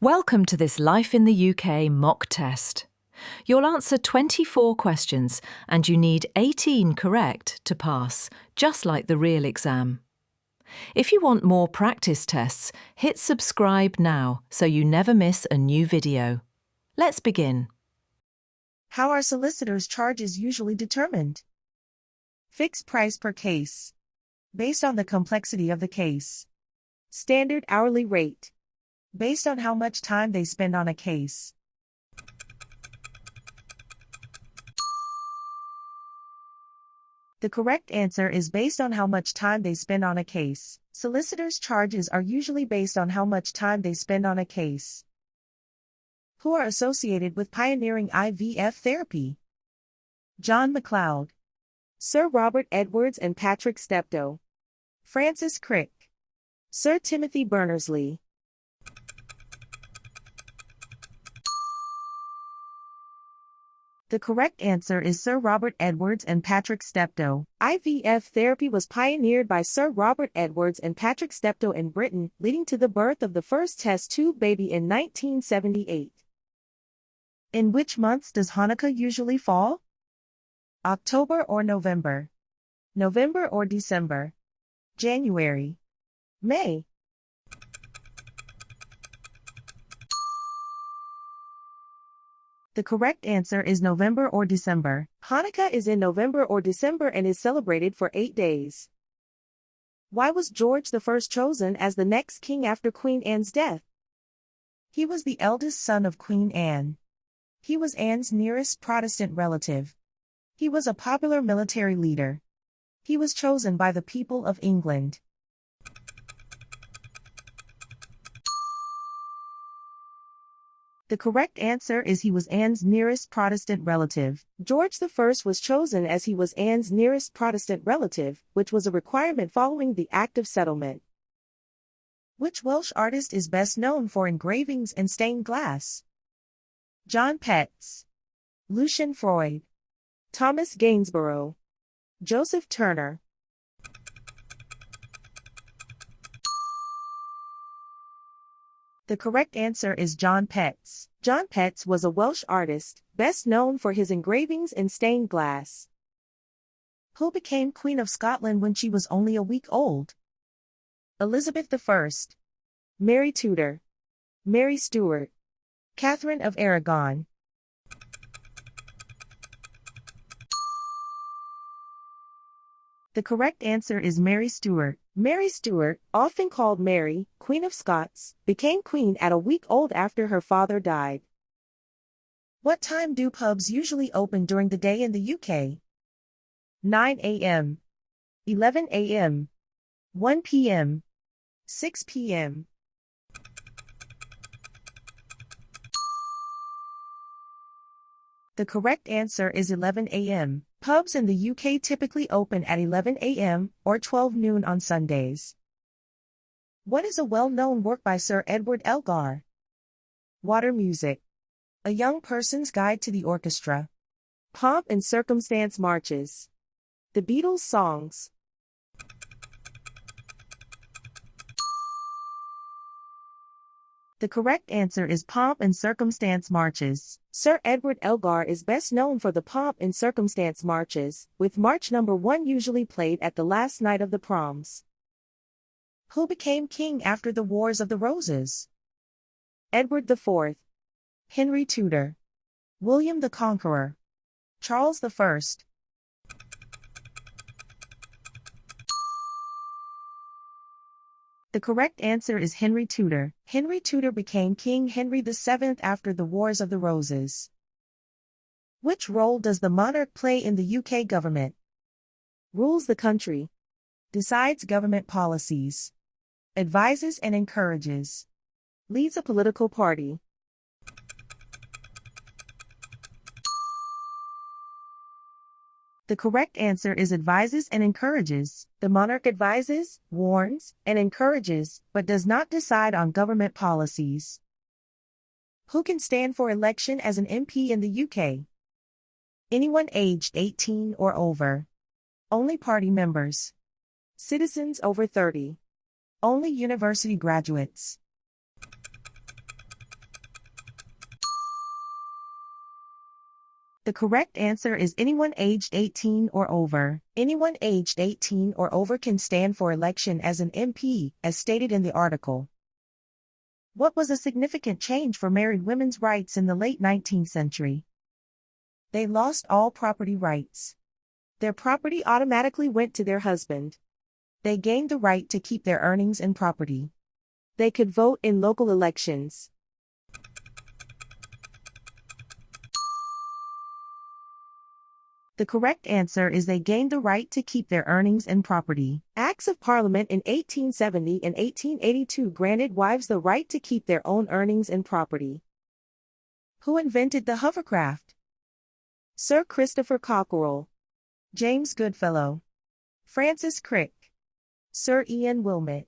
Welcome to this Life in the UK mock test. You'll answer 24 questions and you need 18 correct to pass, just like the real exam. If you want more practice tests, hit subscribe now so you never miss a new video. Let's begin. How are solicitors' charges usually determined? Fixed price per case. Based on the complexity of the case. Standard hourly rate. Based on how much time they spend on a case. The correct answer is based on how much time they spend on a case. Solicitors' charges are usually based on how much time they spend on a case. Who are associated with pioneering IVF therapy? John MacLeod, Sir Robert Edwards and Patrick Steptoe, Francis Crick, Sir Timothy Berners-Lee. The correct answer is Sir Robert Edwards and Patrick Steptoe. IVF therapy was pioneered by Sir Robert Edwards and Patrick Steptoe in Britain, leading to the birth of the first test tube baby in 1978. In which months does Hanukkah usually fall? October or November? November or December? January? May? The correct answer is November or December. Hanukkah is in November or December and is celebrated for 8 days. Why was George I chosen as the next king after Queen Anne's death? He was the eldest son of Queen Anne. He was Anne's nearest Protestant relative. He was a popular military leader. He was chosen by the people of England. The correct answer is he was Anne's nearest Protestant relative. George I was chosen as he was Anne's nearest Protestant relative, which was a requirement following the Act of Settlement. Which Welsh artist is best known for engravings and stained glass? John Petts, Lucian Freud, Thomas Gainsborough, Joseph Turner. The correct answer is John Petts. John Petts was a Welsh artist, best known for his engravings in stained glass. Who became Queen of Scotland when she was only a week old? Elizabeth I, Mary Tudor, Mary Stuart, Catherine of Aragon. The correct answer is Mary Stuart. Mary Stuart, often called Mary, Queen of Scots, became queen at a week old after her father died. What time do pubs usually open during the day in the UK? 9 a.m., 11 a.m., 1 p.m., 6 p.m. The correct answer is 11 a.m. Pubs in the UK typically open at 11 a.m. or 12 noon on Sundays. What is a well-known work by Sir Edward Elgar? Water Music. A Young Person's Guide to the Orchestra. Pomp and Circumstance Marches. The Beatles Songs. The correct answer is Pomp and Circumstance Marches. Sir Edward Elgar is best known for the Pomp and Circumstance Marches, with March No. 1 usually played at the last night of the proms. Who became king after the Wars of the Roses? Edward IV, Henry Tudor, William the Conqueror, Charles I. The correct answer is Henry Tudor. Henry Tudor became King Henry VII after the Wars of the Roses. Which role does the monarch play in the UK government? Rules the country. Decides government policies. Advises and encourages. Leads a political party. The correct answer is advises and encourages. The monarch advises, warns, and encourages, but does not decide on government policies. Who can stand for election as an MP in the UK? Anyone aged 18 or over. Only party members. Citizens over 30. Only university graduates. The correct answer is anyone aged 18 or over. Anyone aged 18 or over can stand for election as an MP, as stated in the article. What was a significant change for married women's rights in the late 19th century? They lost all property rights. Their property automatically went to their husband. They gained the right to keep their earnings and property. They could vote in local elections. The correct answer is they gained the right to keep their earnings and property. Acts of Parliament in 1870 and 1882 granted wives the right to keep their own earnings and property. Who invented the hovercraft? Sir Christopher Cockerell, James Goodfellow, Francis Crick, Sir Ian Wilmot.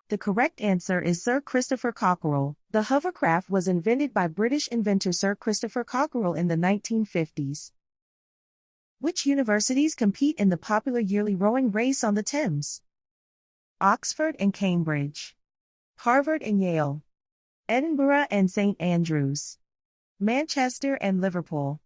The correct answer is Sir Christopher Cockerell. The hovercraft was invented by British inventor Sir Christopher Cockerell in the 1950s. Which universities compete in the popular yearly rowing race on the Thames? Oxford and Cambridge, Harvard and Yale, Edinburgh and St Andrews, Manchester and Liverpool.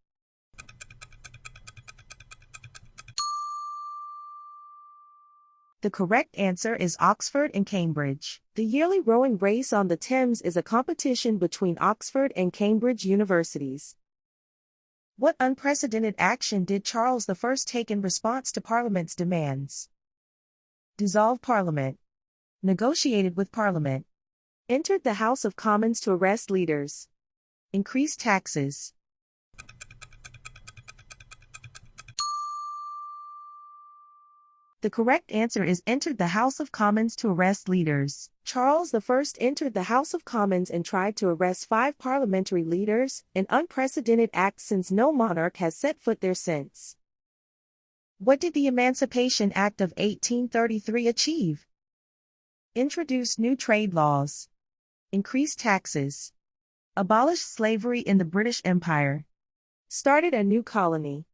The correct answer is Oxford and Cambridge. The yearly rowing race on the Thames is a competition between Oxford and Cambridge universities. What unprecedented action did Charles I take in response to Parliament's demands? Dissolve Parliament, negotiated with Parliament, entered the House of Commons to arrest leaders, increased taxes. The correct answer is entered the House of Commons to arrest leaders. Charles I entered the House of Commons and tried to arrest 5 parliamentary leaders, an unprecedented act since no monarch has set foot there since. What did the Emancipation Act of 1833 achieve? Introduce new trade laws, increase taxes, abolish slavery in the British Empire, started a new colony.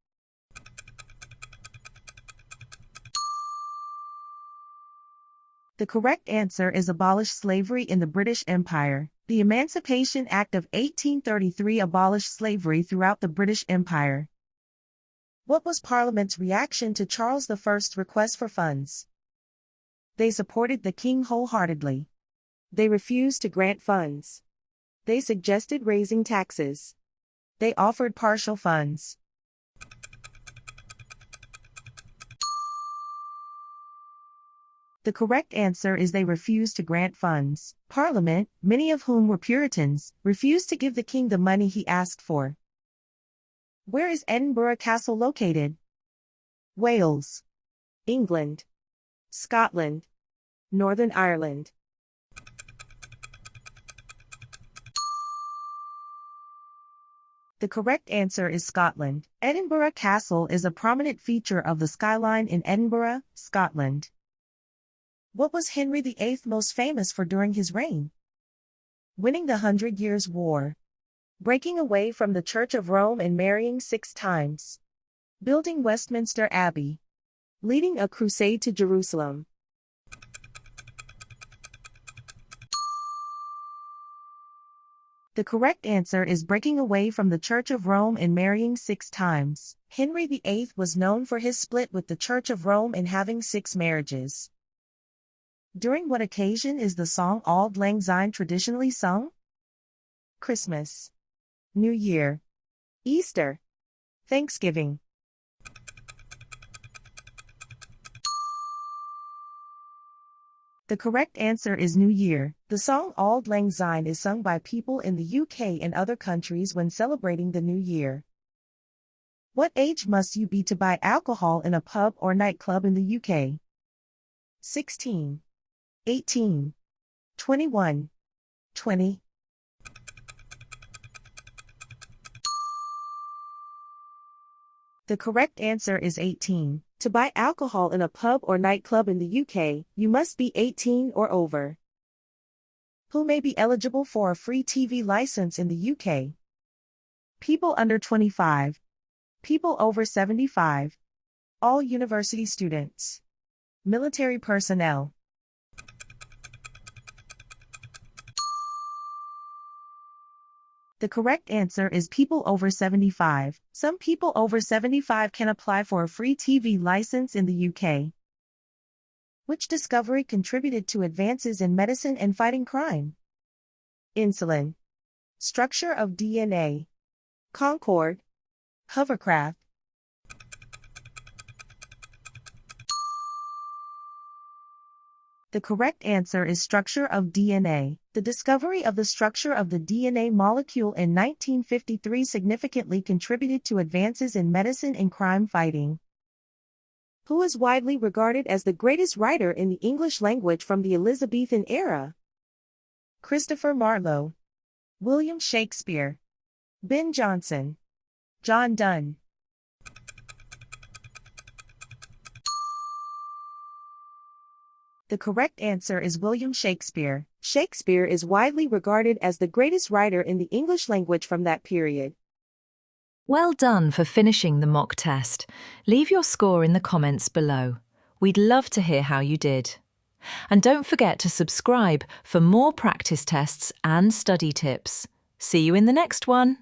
The correct answer is abolish slavery in the British Empire. The Emancipation Act of 1833 abolished slavery throughout the British Empire. What was Parliament's reaction to Charles I's request for funds? They supported the king wholeheartedly. They refused to grant funds. They suggested raising taxes. They offered partial funds. The correct answer is they refused to grant funds. Parliament, many of whom were Puritans, refused to give the king the money he asked for. Where is Edinburgh Castle located? Wales, England, Scotland, Northern Ireland. The correct answer is Scotland. Edinburgh Castle is a prominent feature of the skyline in Edinburgh, Scotland. What was Henry VIII most famous for during his reign? Winning the 100 Years' War, breaking away from the Church of Rome and marrying 6 times, building Westminster Abbey, leading a crusade to Jerusalem. The correct answer is breaking away from the Church of Rome and marrying 6 times. Henry VIII was known for his split with the Church of Rome and having 6 marriages. During what occasion is the song Auld Lang Syne traditionally sung? Christmas, New Year, Easter, Thanksgiving. The correct answer is New Year. The song Auld Lang Syne is sung by people in the UK and other countries when celebrating the New Year. What age must you be to buy alcohol in a pub or nightclub in the UK? 16, 18, 21, 20. The correct answer is 18. To buy alcohol in a pub or nightclub in the UK, you must be 18 or over. Who may be eligible for a free TV license in the UK? People under 25. People over 75. All university students. Military personnel. The correct answer is people over 75. Some people over 75 can apply for a free TV license in the UK. Which discovery contributed to advances in medicine and fighting crime? Insulin. Structure of DNA. Concorde. Hovercraft. The correct answer is structure of DNA. The discovery of the structure of the DNA molecule in 1953 significantly contributed to advances in medicine and crime fighting. Who is widely regarded as the greatest writer in the English language from the Elizabethan era? Christopher Marlowe. William Shakespeare. Ben Jonson. John Donne. The correct answer is William Shakespeare. Shakespeare is widely regarded as the greatest writer in the English language from that period. Well done for finishing the mock test. Leave your score in the comments below. We'd love to hear how you did. And don't forget to subscribe for more practice tests and study tips. See you in the next one.